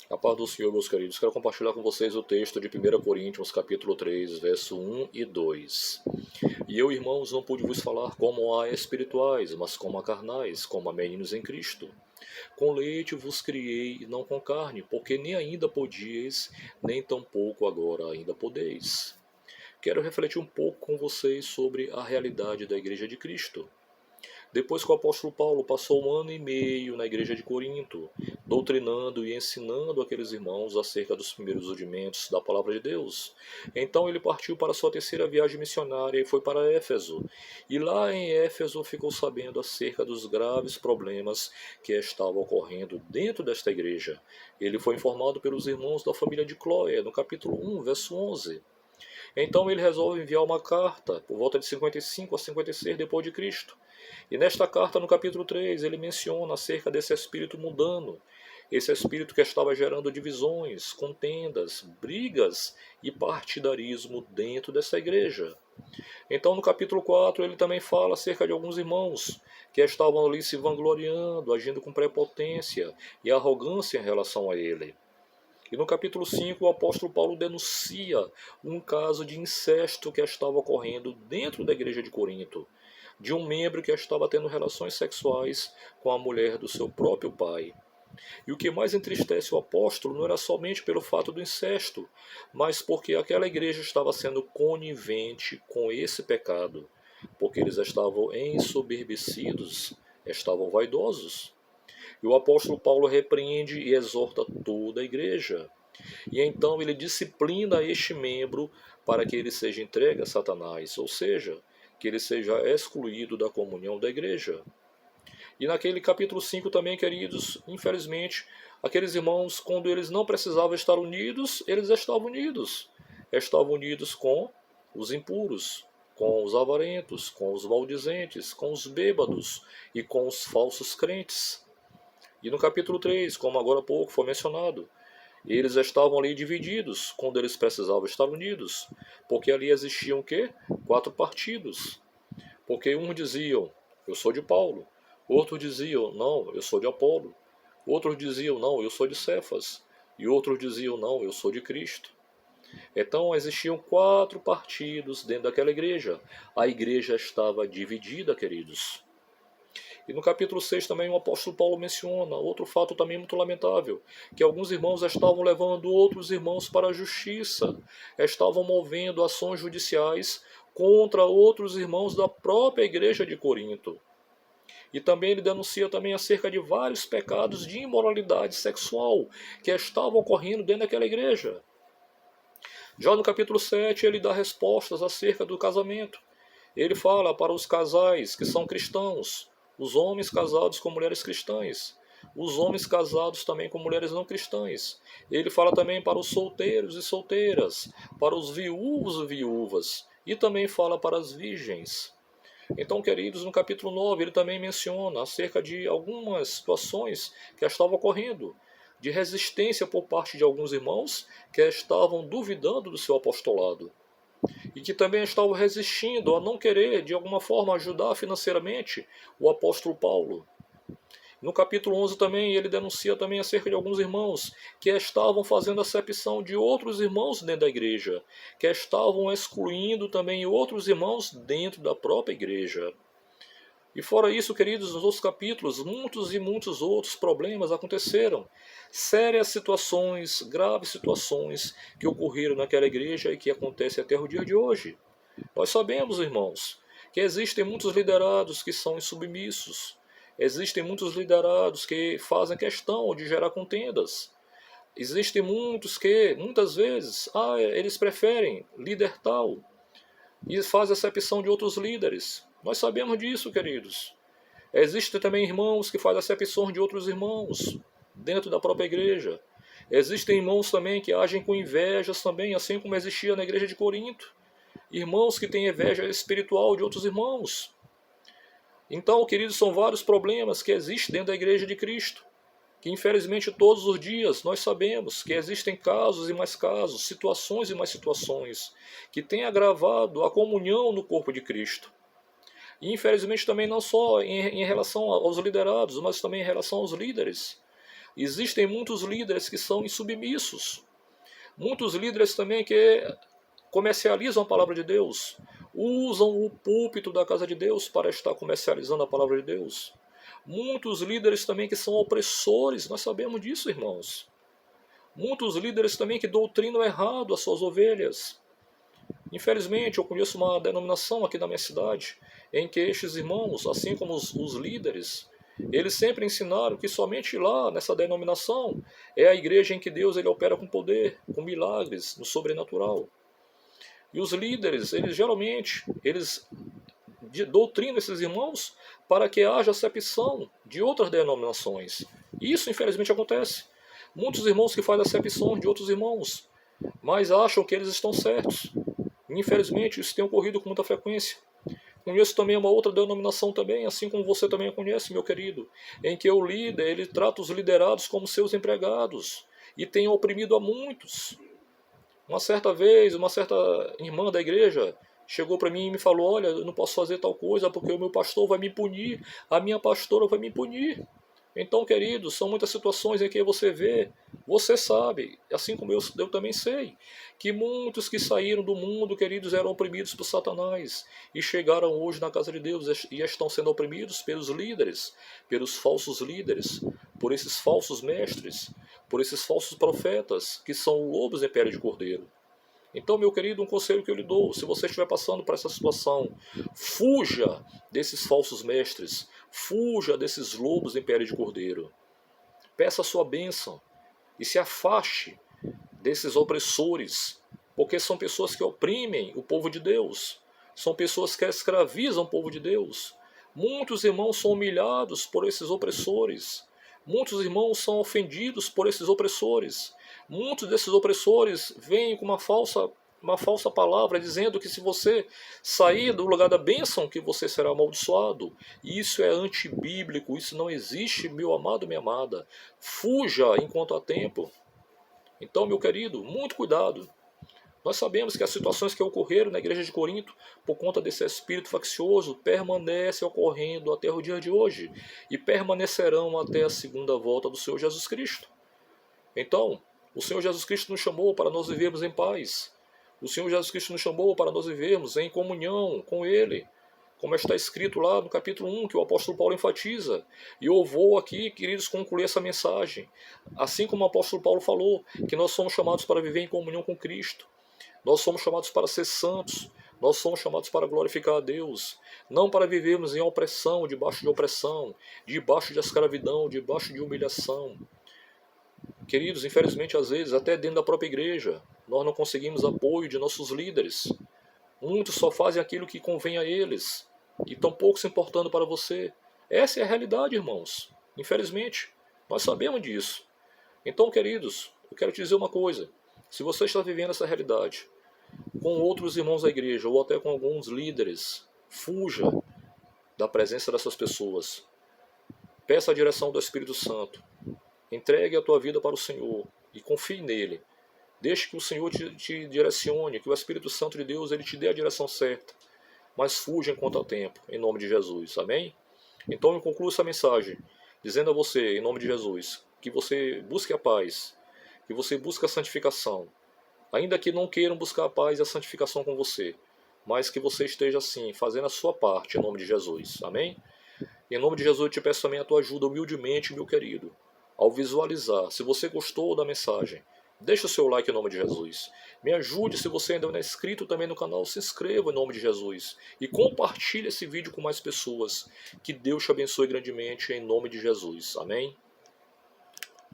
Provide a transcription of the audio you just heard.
A paz do Senhor, meus queridos, quero compartilhar com vocês o texto de 1 Coríntios, capítulo 3, verso 1 e 2. E eu, irmãos, não pude vos falar como a espirituais, mas como a carnais, como a meninos em Cristo. Com leite vos criei, e não com carne, porque nem ainda podíeis, nem tampouco agora ainda podeis. Quero refletir um pouco com vocês sobre a realidade da Igreja de Cristo. Depois que o apóstolo Paulo passou 1 ano e meio na igreja de Corinto, doutrinando e ensinando aqueles irmãos acerca dos primeiros rudimentos da palavra de Deus, então ele partiu para sua terceira viagem missionária e foi para Éfeso. E lá em Éfeso ficou sabendo acerca dos graves problemas que estavam ocorrendo dentro desta igreja. Ele foi informado pelos irmãos da família de Cloé, no capítulo 1, verso 11. Então ele resolve enviar uma carta, por volta de 55 a 56 depois de Cristo. E nesta carta, no capítulo 3, ele menciona acerca desse espírito mundano, esse espírito que estava gerando divisões, contendas, brigas e partidarismo dentro dessa igreja. Então, no capítulo 4, ele também fala acerca de alguns irmãos que estavam ali se vangloriando, agindo com prepotência e arrogância em relação a ele. E no capítulo 5, o apóstolo Paulo denuncia um caso de incesto que estava ocorrendo dentro da igreja de Corinto, de um membro que estava tendo relações sexuais com a mulher do seu próprio pai. E o que mais entristece o apóstolo não era somente pelo fato do incesto, mas porque aquela igreja estava sendo conivente com esse pecado, porque eles estavam ensoberbecidos, estavam vaidosos. E o apóstolo Paulo repreende e exorta toda a igreja. E então ele disciplina este membro para que ele seja entregue a Satanás, ou seja, que ele seja excluído da comunhão da igreja. E naquele capítulo 5 também, queridos, infelizmente, aqueles irmãos, quando eles não precisavam estar unidos, eles estavam unidos. Estavam unidos com os impuros, com os avarentos, com os maldizentes, com os bêbados e com os falsos crentes. E no capítulo 3, como agora há pouco foi mencionado, eles estavam ali divididos quando eles precisavam estar unidos, porque ali existiam o quê? 4 partidos. Porque uns diziam, eu sou de Paulo, outros diziam, não, eu sou de Apolo, outros diziam, não, eu sou de Cefas, e outros diziam, não, eu sou de Cristo. Então existiam 4 partidos dentro daquela igreja. A igreja estava dividida, queridos. E no capítulo 6 também o apóstolo Paulo menciona outro fato também muito lamentável, que alguns irmãos estavam levando outros irmãos para a justiça, estavam movendo ações judiciais contra outros irmãos da própria igreja de Corinto. E também ele denuncia também acerca de vários pecados de imoralidade sexual que estavam ocorrendo dentro daquela igreja. Já no capítulo 7 ele dá respostas acerca do casamento. Ele fala para os casais que são cristãos, os homens casados com mulheres cristãs, os homens casados também com mulheres não cristãs. Ele fala também para os solteiros e solteiras, para os viúvos e viúvas, e também fala para as virgens. Então, queridos, no capítulo 9 ele também menciona acerca de algumas situações que estavam ocorrendo, de resistência por parte de alguns irmãos que estavam duvidando do seu apostolado e que também estavam resistindo a não querer, de alguma forma, ajudar financeiramente o apóstolo Paulo. No capítulo 11 também, ele denuncia também acerca de alguns irmãos que estavam fazendo acepção de outros irmãos dentro da igreja, que estavam excluindo também outros irmãos dentro da própria igreja. E fora isso, queridos, nos outros capítulos, muitos e muitos outros problemas aconteceram. Sérias situações, graves situações que ocorreram naquela igreja e que acontecem até o dia de hoje. Nós sabemos, irmãos, que existem muitos liderados que são insubmissos. Existem muitos liderados que fazem questão de gerar contendas. Existem muitos que, muitas vezes, eles preferem líder tal e fazem acepção de outros líderes. Nós sabemos disso, queridos. Existem também irmãos que fazem acepções de outros irmãos dentro da própria igreja. Existem irmãos também que agem com invejas também, assim como existia na igreja de Corinto. Irmãos que têm inveja espiritual de outros irmãos. Então, queridos, são vários problemas que existem dentro da igreja de Cristo, que infelizmente todos os dias nós sabemos que existem casos e mais casos, situações e mais situações, que têm agravado a comunhão no corpo de Cristo. E infelizmente também não só em relação aos liderados, mas também em relação aos líderes. Existem muitos líderes que são insubmissos. Muitos líderes também que comercializam a palavra de Deus. Usam o púlpito da casa de Deus para estar comercializando a palavra de Deus. Muitos líderes também que são opressores, nós sabemos disso, irmãos. Muitos líderes também que doutrinam errado as suas ovelhas. Infelizmente, eu conheço uma denominação aqui da minha cidade, em que estes irmãos, assim como os líderes, eles sempre ensinaram que somente lá, nessa denominação, é a igreja em que Deus ele opera com poder, com milagres, no sobrenatural. E os líderes, eles doutrinam esses irmãos para que haja acepção de outras denominações. Isso, infelizmente, acontece. Muitos irmãos que fazem acepção de outros irmãos, mas acham que eles estão certos. Infelizmente, isso tem ocorrido com muita frequência. Conheço também uma outra denominação também, assim como você também a conhece, meu querido, em que o líder, ele trata os liderados como seus empregados e tem oprimido a muitos. Uma certa vez, uma certa irmã da igreja chegou para mim e me falou: olha, eu não posso fazer tal coisa porque o meu pastor vai me punir, a minha pastora vai me punir. Então, queridos, são muitas situações em que você vê, você sabe, assim como eu também sei, que muitos que saíram do mundo, queridos, eram oprimidos por Satanás e chegaram hoje na casa de Deus e estão sendo oprimidos pelos líderes, pelos falsos líderes, por esses falsos mestres, por esses falsos profetas, que são lobos em pele de cordeiro. Então, meu querido, um conselho que eu lhe dou: se você estiver passando por essa situação, fuja desses falsos mestres, fuja desses lobos em pele de cordeiro. Peça a sua bênção e se afaste desses opressores, porque são pessoas que oprimem o povo de Deus, são pessoas que escravizam o povo de Deus. Muitos irmãos são humilhados por esses opressores, muitos irmãos são ofendidos por esses opressores. Muitos desses opressores vêm com uma falsa palavra, dizendo que se você sair do lugar da bênção, que você será amaldiçoado. Isso é antibíblico, isso não existe, meu amado, minha amada. Fuja enquanto há tempo. Então, meu querido, muito cuidado. Nós sabemos que as situações que ocorreram na igreja de Corinto, por conta desse espírito faccioso, permanecem ocorrendo até o dia de hoje e permanecerão até a segunda volta do Senhor Jesus Cristo. Então, o Senhor Jesus Cristo nos chamou para nós vivermos em paz. O Senhor Jesus Cristo nos chamou para nós vivermos em comunhão com Ele, como está escrito lá no capítulo 1, que o apóstolo Paulo enfatiza. E eu vou aqui, queridos, concluir essa mensagem. Assim como o apóstolo Paulo falou, que nós somos chamados para viver em comunhão com Cristo. Nós somos chamados para ser santos. Nós somos chamados para glorificar a Deus. Não para vivermos em opressão, debaixo de escravidão, debaixo de humilhação. Queridos, infelizmente, às vezes, até dentro da própria igreja, nós não conseguimos apoio de nossos líderes. Muitos só fazem aquilo que convém a eles e estão pouco se importando para você. Essa é a realidade, irmãos. Infelizmente, nós sabemos disso. Então, queridos, eu quero te dizer uma coisa. Se você está vivendo essa realidade com outros irmãos da igreja ou até com alguns líderes, fuja da presença dessas pessoas. Peça a direção do Espírito Santo. Entregue a tua vida para o Senhor e confie nele. Deixe que o Senhor te direcione, que o Espírito Santo de Deus ele te dê a direção certa. Mas fuja enquanto há tempo, em nome de Jesus. Amém? Então eu concluo essa mensagem dizendo a você, em nome de Jesus, que você busque a paz, que você busque a santificação. Ainda que não queiram buscar a paz e a santificação com você, mas que você esteja assim, fazendo a sua parte, em nome de Jesus. Amém? Em nome de Jesus eu te peço também a tua ajuda humildemente, meu querido. Ao visualizar, se você gostou da mensagem, deixa o seu like em nome de Jesus. Me ajude, se você ainda não é inscrito também no canal, se inscreva em nome de Jesus. E compartilhe esse vídeo com mais pessoas. Que Deus te abençoe grandemente em nome de Jesus. Amém?